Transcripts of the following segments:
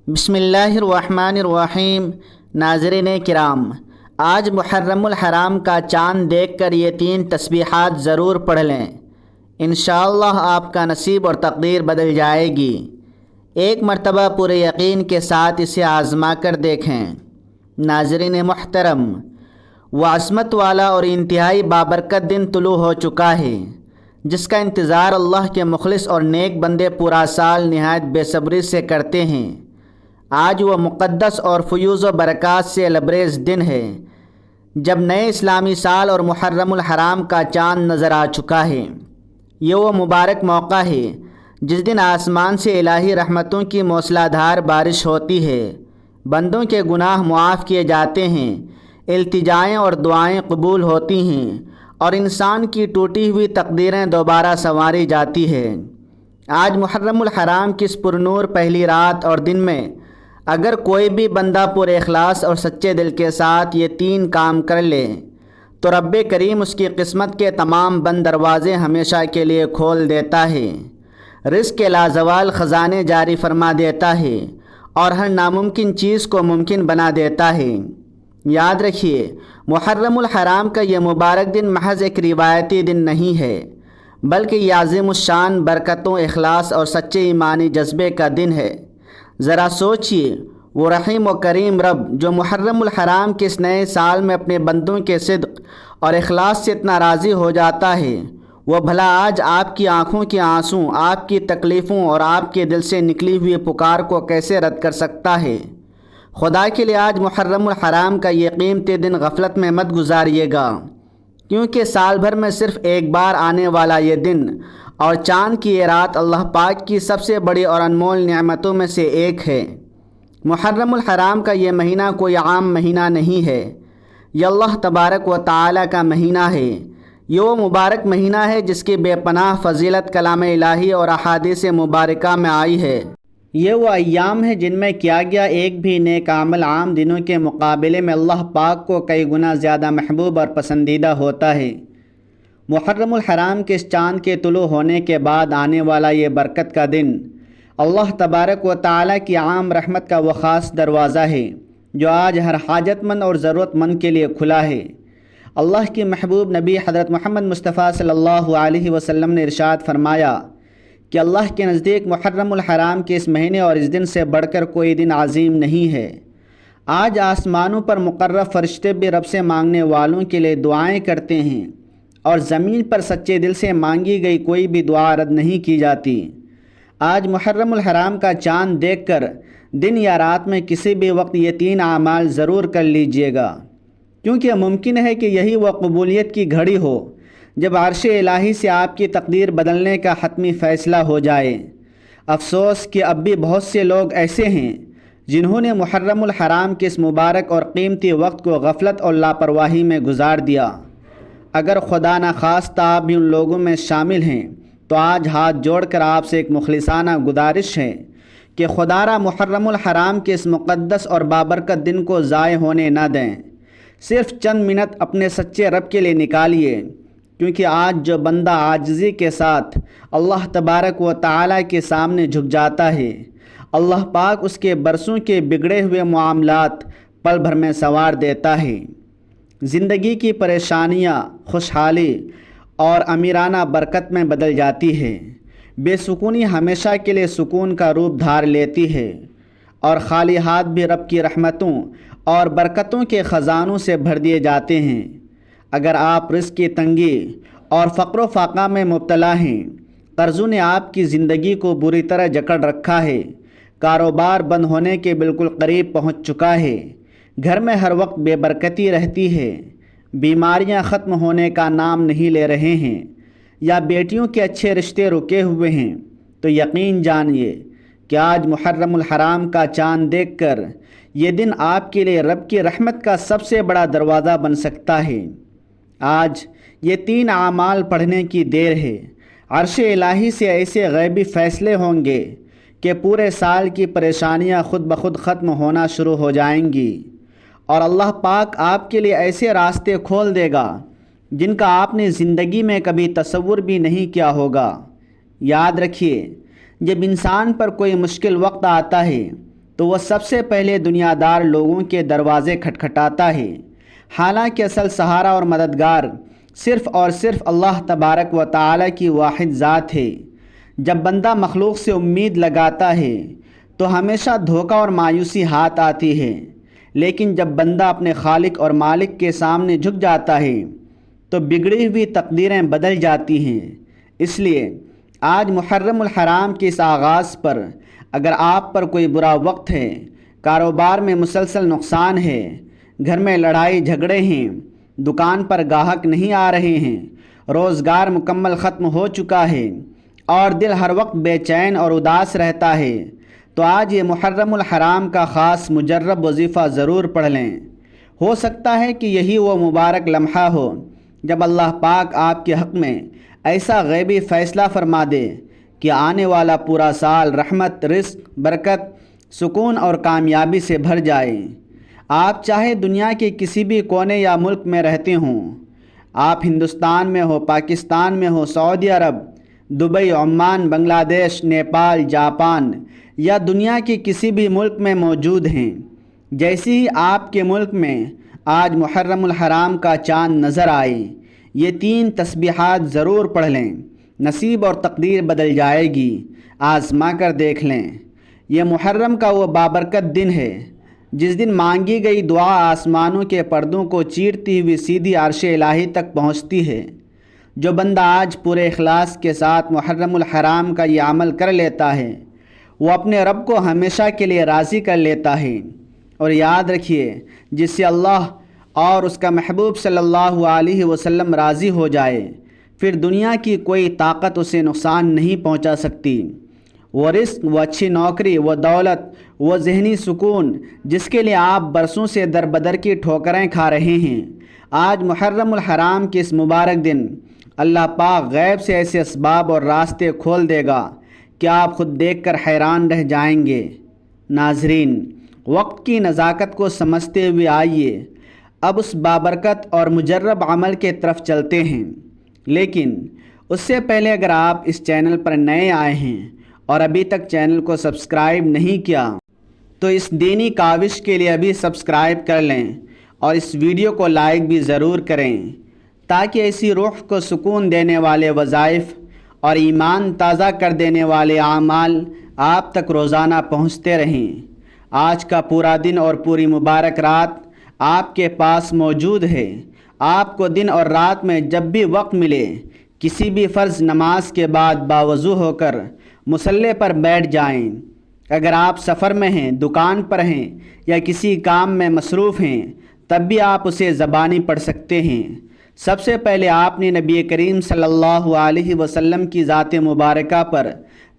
بسم اللہ الرحمن الرحیم۔ ناظرین کرام، آج محرم الحرام کا چاند دیکھ کر یہ 3 تسبیحات ضرور پڑھ لیں، انشاءاللہ آپ کا نصیب اور تقدیر بدل جائے گی۔ ایک مرتبہ پورے یقین کے ساتھ اسے آزما کر دیکھیں۔ ناظرین محترم، وہ عظمت والا اور انتہائی بابرکت دن طلوع ہو چکا ہے جس کا انتظار اللہ کے مخلص اور نیک بندے پورا سال نہایت بے صبری سے کرتے ہیں۔ آج وہ مقدس اور فیوز و برکات سے لبریز دن ہے جب نئے اسلامی سال اور محرم الحرام کا چاند نظر آ چکا ہے۔ یہ وہ مبارک موقع ہے جس دن آسمان سے الہی رحمتوں کی موسلا دھار بارش ہوتی ہے، بندوں کے گناہ معاف کیے جاتے ہیں، التجائیں اور دعائیں قبول ہوتی ہیں اور انسان کی ٹوٹی ہوئی تقدیریں دوبارہ سنواری جاتی ہے۔ آج محرم الحرام کی اس پرنور پہلی رات اور دن میں اگر کوئی بھی بندہ پورے اخلاص اور سچے دل کے ساتھ یہ 3 کام کر لے تو رب کریم اس کی قسمت کے تمام بند دروازے ہمیشہ کے لیے کھول دیتا ہے، رزق کے لازوال خزانے جاری فرما دیتا ہے اور ہر ناممکن چیز کو ممکن بنا دیتا ہے۔ یاد رکھیے، محرم الحرام کا یہ مبارک دن محض ایک روایتی دن نہیں ہے بلکہ یہ عظیم الشان برکتوں، اخلاص اور سچے ایمانی جذبے کا دن ہے۔ ذرا سوچئے، وہ رحیم و کریم رب جو محرم الحرام کے اس نئے سال میں اپنے بندوں کے صدق اور اخلاص سے اتنا راضی ہو جاتا ہے، وہ بھلا آج آپ کی آنکھوں کے آنسو، آپ کی تکلیفوں اور آپ کے دل سے نکلی ہوئی پکار کو کیسے رد کر سکتا ہے؟ خدا کے لیے آج محرم الحرام کا یہ قیمتی دن غفلت میں مت گزاریے گا، کیونکہ سال بھر میں صرف ایک بار آنے والا یہ دن اور چاند کی یہ رات اللہ پاک کی سب سے بڑی اور انمول نعمتوں میں سے ایک ہے۔ محرم الحرام کا یہ مہینہ کوئی عام مہینہ نہیں ہے، یہ اللہ تبارک و تعالی کا مہینہ ہے۔ یہ وہ مبارک مہینہ ہے جس کی بے پناہ فضیلت کلام الہی اور احادیث مبارکہ میں آئی ہے۔ یہ وہ ایام ہیں جن میں کیا گیا ایک بھی نیک عمل عام دنوں کے مقابلے میں اللہ پاک کو کئی گنا زیادہ محبوب اور پسندیدہ ہوتا ہے۔ محرم الحرام کے اس چاند کے طلوع ہونے کے بعد آنے والا یہ برکت کا دن اللہ تبارک و تعالی کی عام رحمت کا وہ خاص دروازہ ہے جو آج ہر حاجت مند اور ضرورت مند کے لیے کھلا ہے۔ اللہ کی محبوب نبی حضرت محمد مصطفیٰ صلی اللہ علیہ وسلم نے ارشاد فرمایا کہ اللہ کے نزدیک محرم الحرام کے اس مہینے اور اس دن سے بڑھ کر کوئی دن عظیم نہیں ہے۔ آج آسمانوں پر مقرب فرشتے بھی رب سے مانگنے والوں کے لیے دعائیں کرتے ہیں اور زمین پر سچے دل سے مانگی گئی کوئی بھی دعا رد نہیں کی جاتی۔ آج محرم الحرام کا چاند دیکھ کر دن یا رات میں کسی بھی وقت یہ 3 اعمال ضرور کر لیجئے گا، کیونکہ ممکن ہے کہ یہی وہ قبولیت کی گھڑی ہو جب عرش الہی سے آپ کی تقدیر بدلنے کا حتمی فیصلہ ہو جائے۔ افسوس کہ اب بھی بہت سے لوگ ایسے ہیں جنہوں نے محرم الحرام کے اس مبارک اور قیمتی وقت کو غفلت اور لاپرواہی میں گزار دیا۔ اگر خدا نخواستہ آپ بھی ان لوگوں میں شامل ہیں تو آج ہاتھ جوڑ کر آپ سے ایک مخلصانہ گزارش ہے کہ خدا را محرم الحرام کے اس مقدس اور بابرکت دن کو ضائع ہونے نہ دیں۔ صرف چند منٹ اپنے سچے رب کے لیے نکالیے، کیونکہ آج جو بندہ عاجزی کے ساتھ اللہ تبارک و تعالی کے سامنے جھک جاتا ہے، اللہ پاک اس کے برسوں کے بگڑے ہوئے معاملات پل بھر میں سنوار دیتا ہے۔ زندگی کی پریشانیاں خوشحالی اور امیرانہ برکت میں بدل جاتی ہے، بے سکونی ہمیشہ کے لیے سکون کا روپ دھار لیتی ہے اور خالی ہاتھ بھی رب کی رحمتوں اور برکتوں کے خزانوں سے بھر دیے جاتے ہیں۔ اگر آپ رزق کی تنگی اور فقر و فاقہ میں مبتلا ہیں، قرضوں نے آپ کی زندگی کو بری طرح جکڑ رکھا ہے، کاروبار بند ہونے کے بالکل قریب پہنچ چکا ہے، گھر میں ہر وقت بے برکتی رہتی ہے، بیماریاں ختم ہونے کا نام نہیں لے رہے ہیں، یا بیٹیوں کے اچھے رشتے رکے ہوئے ہیں، تو یقین جانیے کہ آج محرم الحرام کا چاند دیکھ کر یہ دن آپ کے لیے رب کی رحمت کا سب سے بڑا دروازہ بن سکتا ہے۔ آج یہ 3 اعمال پڑھنے کی دیر ہے۔ عرش الہی سے ایسے غیبی فیصلے ہوں گے کہ پورے سال کی پریشانیاں خود بخود ختم ہونا شروع ہو جائیں گی اور اللہ پاک آپ کے لیے ایسے راستے کھول دے گا جن کا آپ نے زندگی میں کبھی تصور بھی نہیں کیا ہوگا۔ یاد رکھیے، جب انسان پر کوئی مشکل وقت آتا ہے تو تو وہ سب سے پہلے دنیا دار لوگوں کے دروازے کھٹکھٹاتا ہے، حالانکہ اصل سہارا اور مددگار صرف اور صرف اللہ تبارک و تعالی کی واحد ذات ہے۔ جب بندہ مخلوق سے امید لگاتا ہے تو ہمیشہ دھوکہ اور مایوسی ہاتھ آتی ہے، لیکن جب بندہ اپنے خالق اور مالک کے سامنے جھک جاتا ہے تو بگڑی ہوئی تقدیریں بدل جاتی ہیں۔ اس لیے آج محرم الحرام کے اس آغاز پر اگر آپ پر کوئی برا وقت ہے، کاروبار میں مسلسل نقصان ہے، گھر میں لڑائی جھگڑے ہیں، دکان پر گاہک نہیں آ رہے ہیں، روزگار مکمل ختم ہو چکا ہے اور دل ہر وقت بے چین اور اداس رہتا ہے، تو آج یہ محرم الحرام کا خاص مجرب وظیفہ ضرور پڑھ لیں۔ ہو سکتا ہے کہ یہی وہ مبارک لمحہ ہو جب اللہ پاک آپ کے حق میں ایسا غیبی فیصلہ فرما دے کہ آنے والا پورا سال رحمت، رزق، برکت، سکون اور کامیابی سے بھر جائے۔ آپ چاہے دنیا کے کسی بھی کونے یا ملک میں رہتے ہوں، آپ ہندوستان میں ہو، پاکستان میں ہو، سعودی عرب، دبئی، عمان، بنگلہ دیش، نیپال، جاپان یا دنیا کے کسی بھی ملک میں موجود ہیں، جیسے ہی آپ کے ملک میں آج محرم الحرام کا چاند نظر آئے، یہ 3 تسبیحات ضرور پڑھ لیں، نصیب اور تقدیر بدل جائے گی۔ آزما کر دیکھ لیں۔ یہ محرم کا وہ بابرکت دن ہے جس دن مانگی گئی دعا آسمانوں کے پردوں کو چیرتی ہوئی سیدھی عرش الہی تک پہنچتی ہے۔ جو بندہ آج پورے اخلاص کے ساتھ محرم الحرام کا یہ عمل کر لیتا ہے، وہ اپنے رب کو ہمیشہ کے لیے راضی کر لیتا ہے۔ اور یاد رکھیے، جس سے اللہ اور اس کا محبوب صلی اللہ علیہ وسلم راضی ہو جائے، پھر دنیا کی کوئی طاقت اسے نقصان نہیں پہنچا سکتی۔ وہ رزق، وہ اچھی نوکری، وہ دولت، وہ ذہنی سکون جس کے لیے آپ برسوں سے در بدر کی ٹھوکریں کھا رہے ہیں، آج محرم الحرام کے اس مبارک دن اللہ پاک غیب سے ایسے اسباب اور راستے کھول دے گا کہ آپ خود دیکھ کر حیران رہ جائیں گے۔ ناظرین، وقت کی نزاکت کو سمجھتے ہوئے آئیے اب اس بابرکت اور مجرب عمل کے طرف چلتے ہیں، لیکن اس سے پہلے اگر آپ اس چینل پر نئے آئے ہیں اور ابھی تک چینل کو سبسکرائب نہیں کیا تو اس دینی کاوش کے لیے ابھی سبسکرائب کر لیں اور اس ویڈیو کو لائک بھی ضرور کریں تاکہ ایسی روح کو سکون دینے والے وظائف اور ایمان تازہ کر دینے والے اعمال آپ تک روزانہ پہنچتے رہیں۔ آج کا پورا دن اور پوری مبارک رات آپ کے پاس موجود ہے۔ آپ کو دن اور رات میں جب بھی وقت ملے کسی بھی فرض نماز کے بعد باوضو ہو کر مصلی پر بیٹھ جائیں۔ اگر آپ سفر میں ہیں، دکان پر ہیں یا کسی کام میں مصروف ہیں تب بھی آپ اسے زبانی پڑھ سکتے ہیں۔ سب سے پہلے آپ نے نبی کریم صلی اللہ علیہ وسلم کی ذات مبارکہ پر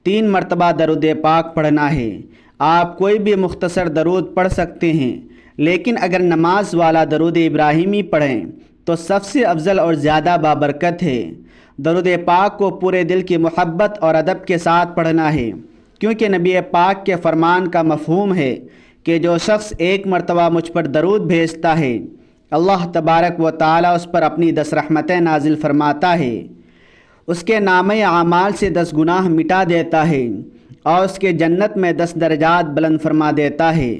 3 مرتبہ درود پاک پڑھنا ہے۔ آپ کوئی بھی مختصر درود پڑھ سکتے ہیں، لیکن اگر نماز والا درود ابراہیمی پڑھیں تو سب سے افضل اور زیادہ بابرکت ہے۔ درود پاک کو پورے دل کی محبت اور ادب کے ساتھ پڑھنا ہے، کیونکہ نبی پاک کے فرمان کا مفہوم ہے کہ جو شخص 1 مرتبہ مجھ پر درود بھیجتا ہے، اللہ تبارک و تعالی اس پر اپنی 10 رحمتیں نازل فرماتا ہے، اس کے نامہ اعمال سے 10 گناہ مٹا دیتا ہے اور اس کے جنت میں 10 درجات بلند فرما دیتا ہے۔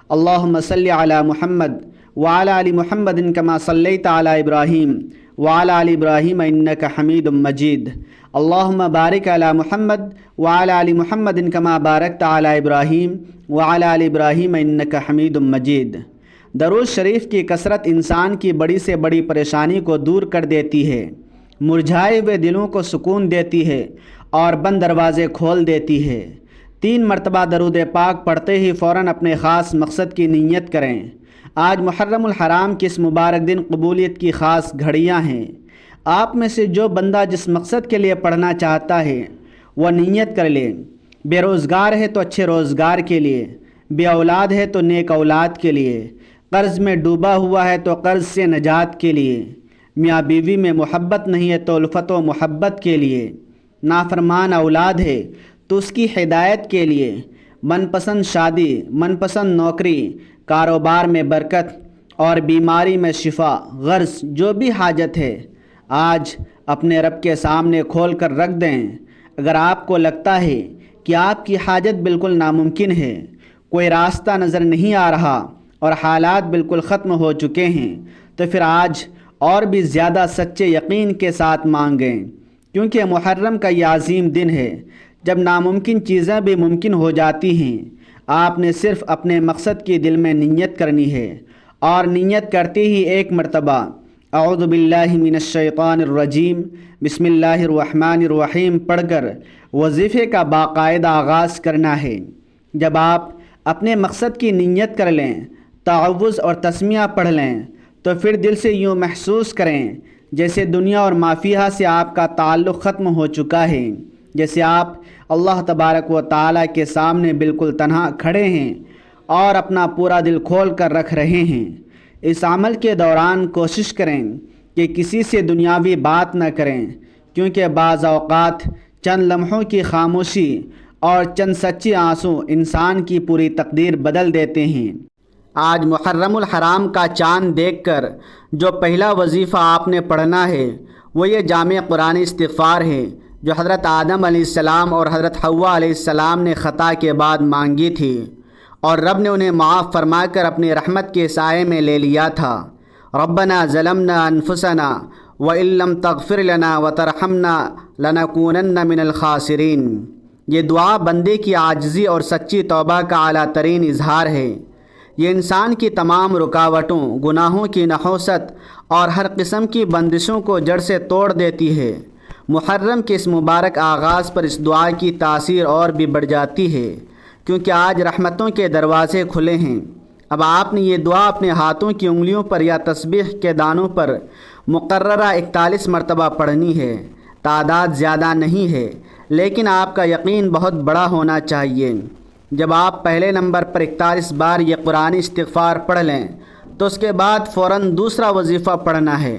اللہم صلی علی محمد وعلی آل محمد کما صلیت علی ابراہیم وعلی آل ابراہیم انک حمید مجید۔ اللہم بارک علی محمد وعلی آل محمد کما بارکت علی ابراہیم وعلی آل ابراہیم انک حمید مجید۔ درود شریف کی کثرت انسان کی بڑی سے بڑی پریشانی کو دور کر دیتی ہے، مرجھائے ہوئے دلوں کو سکون دیتی ہے اور بند دروازے کھول دیتی ہے۔ 3 مرتبہ درود پاک پڑھتے ہی فوراً اپنے خاص مقصد کی نیت کریں۔ آج محرم الحرام کے اس مبارک دن قبولیت کی خاص گھڑیاں ہیں۔ آپ میں سے جو بندہ جس مقصد کے لیے پڑھنا چاہتا ہے وہ نیت کر لے۔ بے روزگار ہے تو اچھے روزگار کے لیے، بے اولاد ہے تو نیک اولاد کے لیے، قرض میں ڈوبا ہوا ہے تو قرض سے نجات کے لیے، میاں بیوی میں محبت نہیں ہے تو الفت و محبت کے لیے، نافرمان اولاد ہے تو اس کی ہدایت کے لیے، من پسند شادی، من پسند نوکری، کاروبار میں برکت اور بیماری میں شفا، غرض جو بھی حاجت ہے آج اپنے رب کے سامنے کھول کر رکھ دیں۔ اگر آپ کو لگتا ہے کہ آپ کی حاجت بالکل ناممکن ہے، کوئی راستہ نظر نہیں آ رہا اور حالات بالکل ختم ہو چکے ہیں، تو پھر آج اور بھی زیادہ سچے یقین کے ساتھ مانگیں، کیونکہ محرم کا یہ عظیم دن ہے جب ناممکن چیزیں بھی ممکن ہو جاتی ہیں۔ آپ نے صرف اپنے مقصد کی دل میں نیت کرنی ہے، اور نیت کرتے ہی ایک مرتبہ اعوذ باللہ من الشیطان الرجیم بسم اللہ الرحمن الرحیم پڑھ کر وظیفے کا باقاعدہ آغاز کرنا ہے۔ جب آپ اپنے مقصد کی نیت کر لیں، تعوذ اور تسمیہ پڑھ لیں، تو پھر دل سے یوں محسوس کریں جیسے دنیا اور ما فیہا سے آپ کا تعلق ختم ہو چکا ہے، جیسے آپ اللہ تبارک و تعالیٰ کے سامنے بالکل تنہا کھڑے ہیں اور اپنا پورا دل کھول کر رکھ رہے ہیں۔ اس عمل کے دوران کوشش کریں کہ کسی سے دنیاوی بات نہ کریں، کیونکہ بعض اوقات چند لمحوں کی خاموشی اور چند سچے آنسو انسان کی پوری تقدیر بدل دیتے ہیں۔ آج محرم الحرام کا چاند دیکھ کر جو پہلا وظیفہ آپ نے پڑھنا ہے وہ یہ جامع قرآن استغفار ہے، جو حضرت آدم علیہ السلام اور حضرت حوا علیہ السلام نے خطا کے بعد مانگی تھی، اور رب نے انہیں معاف فرما کر اپنی رحمت کے سائے میں لے لیا تھا۔ ربنا ظلمنا انفسنا وان لم تغفر لنا وترحمنا لنکونن من الخاسرین۔ یہ دعا بندے کی عاجزی اور سچی توبہ کا اعلیٰ ترین اظہار ہے۔ یہ انسان کی تمام رکاوٹوں، گناہوں کی نحوست اور ہر قسم کی بندشوں کو جڑ سے توڑ دیتی ہے۔ محرم کے اس مبارک آغاز پر اس دعا کی تاثیر اور بھی بڑھ جاتی ہے، کیونکہ آج رحمتوں کے دروازے کھلے ہیں۔ اب آپ نے یہ دعا اپنے ہاتھوں کی انگلیوں پر یا تسبیح کے دانوں پر مقررہ 41 مرتبہ پڑھنی ہے۔ تعداد زیادہ نہیں ہے، لیکن آپ کا یقین بہت بڑا ہونا چاہیے۔ جب آپ پہلے نمبر پر 41 بار یہ قرآنی استغفار پڑھ لیں تو اس کے بعد فوراً دوسرا وظیفہ پڑھنا ہے۔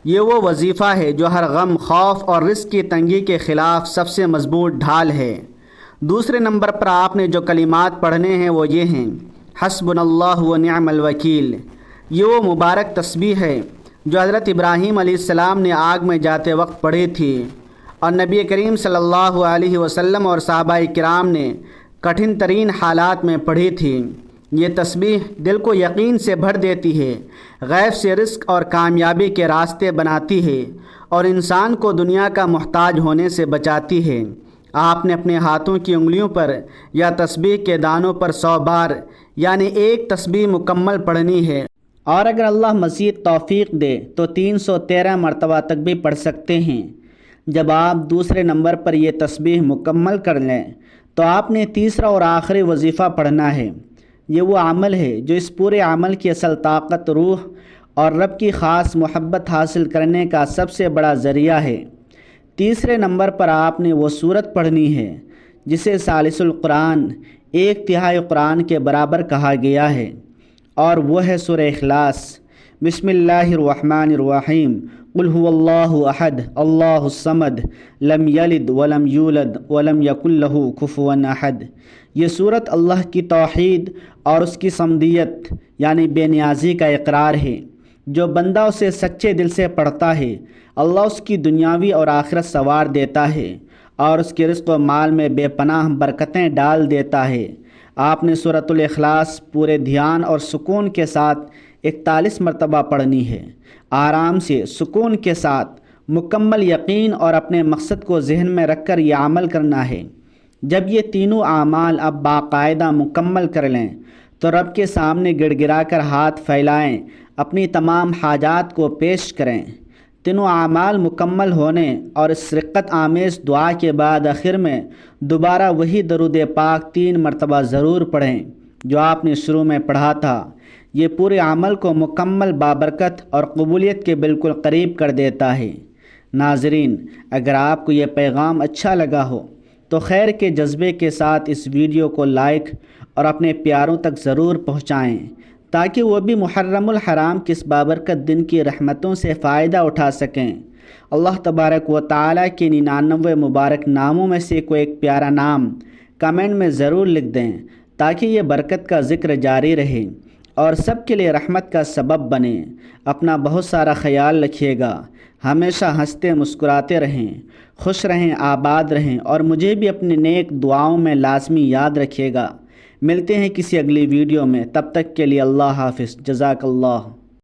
یہ وہ وظیفہ ہے جو ہر غم، خوف اور رزق کی تنگی کے خلاف سب سے مضبوط ڈھال ہے۔ دوسرے نمبر پر آپ نے جو کلمات پڑھنے ہیں وہ یہ ہیں: حسبنا اللہ و نعم الوکیل۔ یہ وہ مبارک تسبیح ہے جو حضرت ابراہیم علیہ السلام نے آگ میں جاتے وقت پڑھی تھی، اور نبی کریم صلی اللہ علیہ وسلم اور صحابہ کرام نے کٹھن ترین حالات میں پڑھی تھی۔ یہ تسبیح دل کو یقین سے بھر دیتی ہے، غیب سے رزق اور کامیابی کے راستے بناتی ہے، اور انسان کو دنیا کا محتاج ہونے سے بچاتی ہے۔ آپ نے اپنے ہاتھوں کی انگلیوں پر یا تسبیح کے دانوں پر 100 بار یعنی ایک تسبیح مکمل پڑھنی ہے، اور اگر اللہ مزید توفیق دے تو 313 مرتبہ تک بھی پڑھ سکتے ہیں۔ جب آپ دوسرے نمبر پر یہ تسبیح مکمل کر لیں تو آپ نے تیسرا اور آخری وظیفہ پڑھنا ہے۔ یہ وہ عمل ہے جو اس پورے عمل کی اصل طاقت، روح اور رب کی خاص محبت حاصل کرنے کا سب سے بڑا ذریعہ ہے۔ تیسرے نمبر پر آپ نے وہ سورت پڑھنی ہے جسے ثالث القرآن، 1/3 قرآن کے برابر کہا گیا ہے، اور وہ ہے سورہ اخلاص۔ بسم اللہ الرحمن الرحیم قل هو اللہ احد اللہ الصمد لم یلد ولم یولد ولم یکن لہ کفوا احد۔ یہ صورت اللہ کی توحید اور اس کی صمدیت یعنی بے نیازی کا اقرار ہے۔ جو بندہ اسے سچے دل سے پڑھتا ہے، اللہ اس کی دنیاوی اور آخرت سنوار دیتا ہے، اور اس کے رزق و مال میں بے پناہ برکتیں ڈال دیتا ہے۔ آپ نے سورۃ الاخلاص پورے دھیان اور سکون کے ساتھ 41 مرتبہ پڑھنی ہے۔ آرام سے، سکون کے ساتھ، مکمل یقین اور اپنے مقصد کو ذہن میں رکھ کر یہ عمل کرنا ہے۔ جب یہ تینوں اعمال اب باقاعدہ مکمل کر لیں تو رب کے سامنے گڑ گڑا کر ہاتھ پھیلائیں، اپنی تمام حاجات کو پیش کریں۔ تینوں اعمال مکمل ہونے اور اس رقت آمیز دعا کے بعد آخر میں دوبارہ وہی درود پاک 3 مرتبہ ضرور پڑھیں جو آپ نے شروع میں پڑھا تھا۔ یہ پورے عمل کو مکمل بابرکت اور قبولیت کے بالکل قریب کر دیتا ہے۔ ناظرین، اگر آپ کو یہ پیغام اچھا لگا ہو تو خیر کے جذبے کے ساتھ اس ویڈیو کو لائک اور اپنے پیاروں تک ضرور پہنچائیں، تاکہ وہ بھی محرم الحرام کے اس بابرکت دن کی رحمتوں سے فائدہ اٹھا سکیں۔ اللہ تبارک و تعالیٰ کے 99 مبارک ناموں میں سے کوئی ایک پیارا نام کمنٹ میں ضرور لکھ دیں، تاکہ یہ برکت کا ذکر جاری رہے اور سب کے لیے رحمت کا سبب بنے۔ اپنا بہت سارا خیال رکھیے گا، ہمیشہ ہنستے مسکراتے رہیں، خوش رہیں، آباد رہیں، اور مجھے بھی اپنے نیک دعاؤں میں لازمی یاد رکھیے گا۔ ملتے ہیں کسی اگلی ویڈیو میں، تب تک کے لیے اللہ حافظ، جزاک اللہ۔